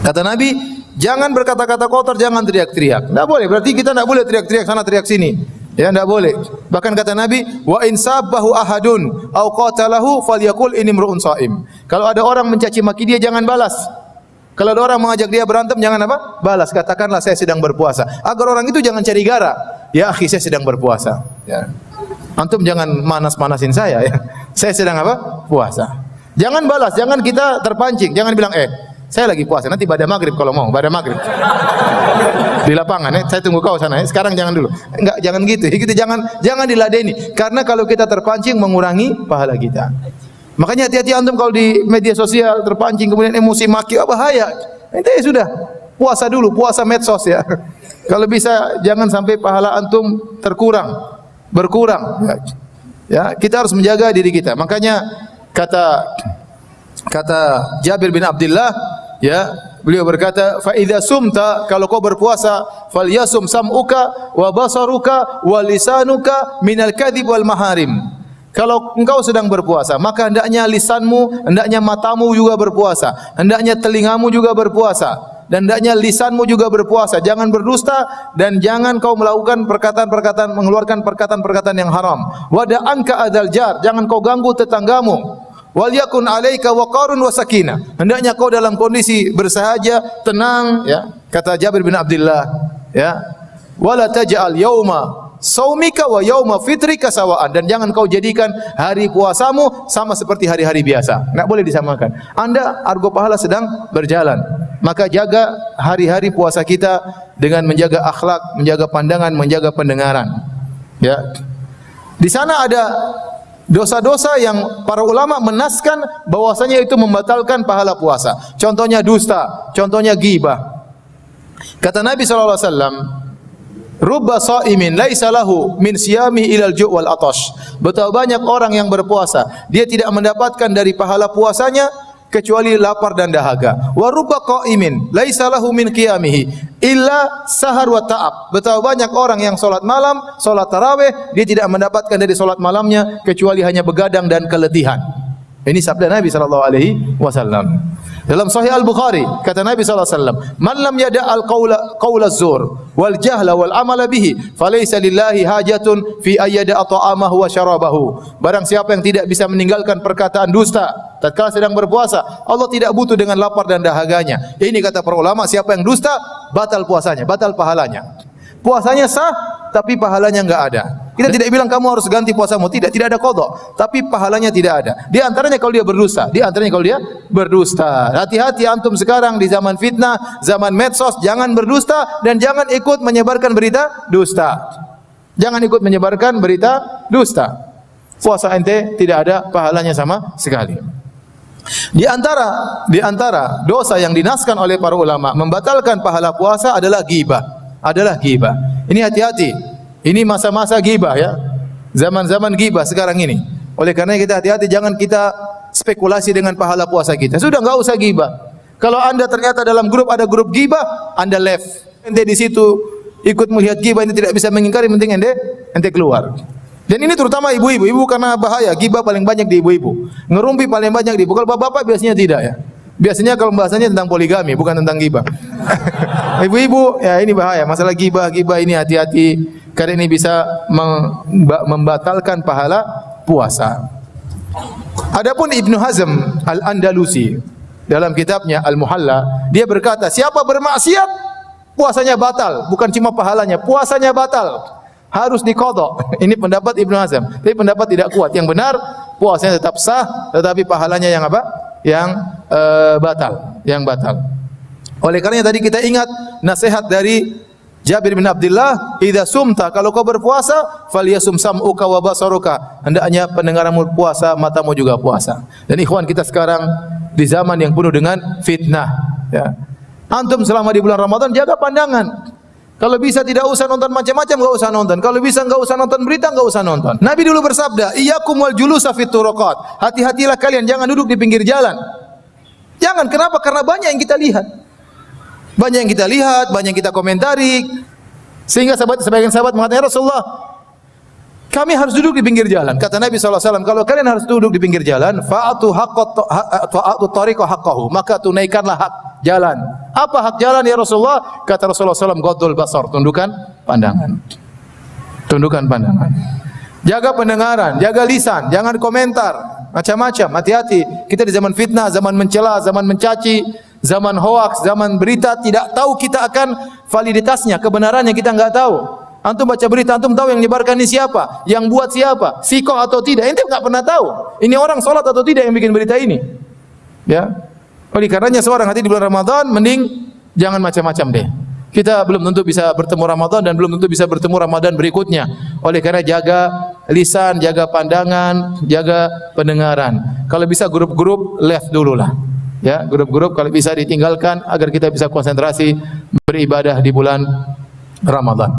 Kata Nabi, jangan berkata-kata kotor, jangan teriak-teriak. Tidak boleh, berarti kita tidak boleh teriak-teriak sana teriak sini. Ya, tidak boleh. Bahkan kata Nabi, wa in sabbahu ahadun au qatalahu falyaqul inni imru'un shaim. Kalau ada orang mencaci maki dia, jangan balas. Kalau ada orang mengajak dia berantem, jangan apa? Balas. Katakanlah saya sedang berpuasa. Agar orang itu jangan cari gara. Ya, akhi, saya sedang berpuasa. Ya. Antum jangan manas-manasin saya ya. Saya sedang apa? Puasa. Jangan balas, jangan kita terpancing. Jangan bilang, saya lagi puasa, nanti pada maghrib kalau mau, pada maghrib. Di lapangan, saya tunggu kau sana, sekarang jangan dulu. Enggak, jangan gitu. Kita jangan diladeni. Karena kalau kita terpancing mengurangi pahala kita. Makanya hati-hati antum kalau di media sosial terpancing kemudian emosi maki, bahaya. Ente sudah puasa dulu, puasa medsos ya. Kalau bisa jangan sampai pahala antum berkurang. Ya, kita harus menjaga diri kita. Makanya kata Jabir bin Abdullah, ya, beliau berkata, fa idza sumta, kalau kau berpuasa, falyasum sam'uka wa basaruka wa lisanuka minal kadzib wal maharim. Kalau engkau sedang berpuasa, maka hendaknya lisanmu, hendaknya matamu juga berpuasa, hendaknya telingamu juga berpuasa, dan hendaknya lisanmu juga berpuasa. Jangan berdusta dan jangan kau melakukan perkataan-perkataan, mengeluarkan perkataan-perkataan yang haram. Wada anka adzal jar, jangan kau ganggu tetanggamu. Wal yakun alaika waqarun wa sakinah. Hendaknya kau dalam kondisi bersahaja, tenang, ya. Kata Jabir bin Abdullah, ya. Wala taj'al yauma saumika wa yauma fitrika sawaan, dan jangan kau jadikan hari puasamu sama seperti hari-hari biasa. Enggak boleh disamakan. Anda argo pahala sedang berjalan. Maka jaga hari-hari puasa kita dengan menjaga akhlak, menjaga pandangan, menjaga pendengaran. Ya. Di sana ada dosa-dosa yang para ulama menaskan bahwasanya itu membatalkan pahala puasa. Contohnya dusta, contohnya ghibah. Kata Nabi sallallahu alaihi wasallam, rubba shaimin laisa lahu min siyami ilal ju' wal atash. Betapa banyak orang yang berpuasa, dia tidak mendapatkan dari pahala puasanya kecuali lapar dan dahaga. Wa rubba qaimin laisa lahu min qiyamihi illa sahar wa ta'ab. Betapa banyak orang yang salat malam, salat tarawih, dia tidak mendapatkan dari salat malamnya kecuali hanya begadang dan keletihan. Ini sabda Nabi sallallahu alaihi wasallam. Dalam Sahih Al-Bukhari kata Nabi sallallahu alaihi wasallam, "Man lam yada' al-qaula az-zur wal jahla wal amala bihi, falaysa lillahi hajatun fi ayyada ta'amahu wa syarabahu." Barang siapa yang tidak bisa meninggalkan perkataan dusta tatkala sedang berpuasa, Allah tidak butuh dengan lapar dan dahaganya. Ini kata para ulama, siapa yang dusta batal puasanya, batal pahalanya. Puasanya sah tapi pahalanya enggak ada. Kita tidak bilang kamu harus ganti puasamu, tidak ada qadha, tapi pahalanya tidak ada. Di antaranya kalau dia berdusta, Hati-hati antum sekarang di zaman fitnah, zaman medsos, jangan berdusta dan jangan ikut menyebarkan berita dusta. Jangan ikut menyebarkan berita dusta. Puasa ente tidak ada pahalanya sama sekali. Di antara dosa yang dinaskan oleh para ulama membatalkan pahala puasa adalah ghibah. Ini hati-hati. Ini masa-masa ghibah ya. Zaman-zaman ghibah sekarang ini. Oleh karena kita hati-hati, jangan kita spekulasi dengan pahala puasa kita. Sudah enggak usah ghibah. Kalau Anda ternyata dalam grup ada grup ghibah, Anda left. Ente di situ ikut melihat ghibah, ini tidak bisa mengingkari, penting ente keluar. Dan ini terutama ibu-ibu. Ibu karena bahaya, ghibah paling banyak di ibu-ibu. Ngerumpi paling banyak di ibu. Kalau bapak-bapak biasanya tidak ya. Biasanya kalau bahasanya tentang poligami, bukan tentang ghibah. Ibu-ibu, ya ini bahaya. Masalah ghibah ini hati-hati, karena ini bisa membatalkan pahala puasa. Adapun Ibnu Hazm Al-Andalusi dalam kitabnya Al-Muhalla, dia berkata, siapa bermaksiat puasanya batal, bukan cuma pahalanya, puasanya batal. Harus diqadha. Ini pendapat Ibnu Hazm. Tapi pendapat tidak kuat. Yang benar puasanya tetap sah, tetapi pahalanya yang apa? Yang batal. Oleh karenanya tadi kita ingat nasihat dari Jabir bin Abdullah, idza sumta, kalau kau berpuasa, falyasum sam'uka wa basaruka. Hendaknya pendengaranmu puasa, matamu juga puasa. Dan ikhwan, kita sekarang di zaman yang penuh dengan fitnah, ya. Antum selama di bulan Ramadan jaga pandangan. Kalau bisa tidak usah nonton macam-macam, enggak usah nonton. Kalau bisa enggak usah nonton berita, enggak usah nonton. Nabi dulu bersabda, "Iyyakum wal julusa fit turuqat." Hati-hatilah kalian, jangan duduk di pinggir jalan. Jangan, kenapa? Karena banyak yang kita lihat. Banyak yang kita komentari. Sehingga sebagian sahabat mengatakan, "Ya Rasulullah, Kami harus duduk di pinggir jalan. Kata Nabi SAW, kalau kalian harus duduk di pinggir jalan, fa'atu tariqa haqqahu, maka tunaikanlah hak jalan. Apa hak jalan ya Rasulullah? Kata Rasulullah SAW, ghaddul basar, tundukkan pandangan. Tundukkan pandangan. Jaga pendengaran, jaga lisan, jangan komentar macam-macam. Hati-hati. Kita di zaman fitnah, zaman mencela, zaman mencaci, zaman hoaks, zaman berita, tidak tahu kita akan validitasnya, kebenarannya kita enggak tahu. Antum baca berita, antum tahu yang menyebarkan ini siapa, yang buat siapa, sikoh atau tidak, ente enggak pernah tahu. Ini orang salat atau tidak yang bikin berita ini. Ya. Oleh karenanya seorang hati di bulan Ramadan mending jangan macam-macam deh. Kita belum tentu bisa bertemu Ramadan dan belum tentu bisa bertemu Ramadan berikutnya. Oleh karena jaga lisan, jaga pandangan, jaga pendengaran. Kalau bisa grup-grup left dululah. Ya, grup-grup kalau bisa ditinggalkan agar kita bisa konsentrasi beribadah di bulan Ramadan.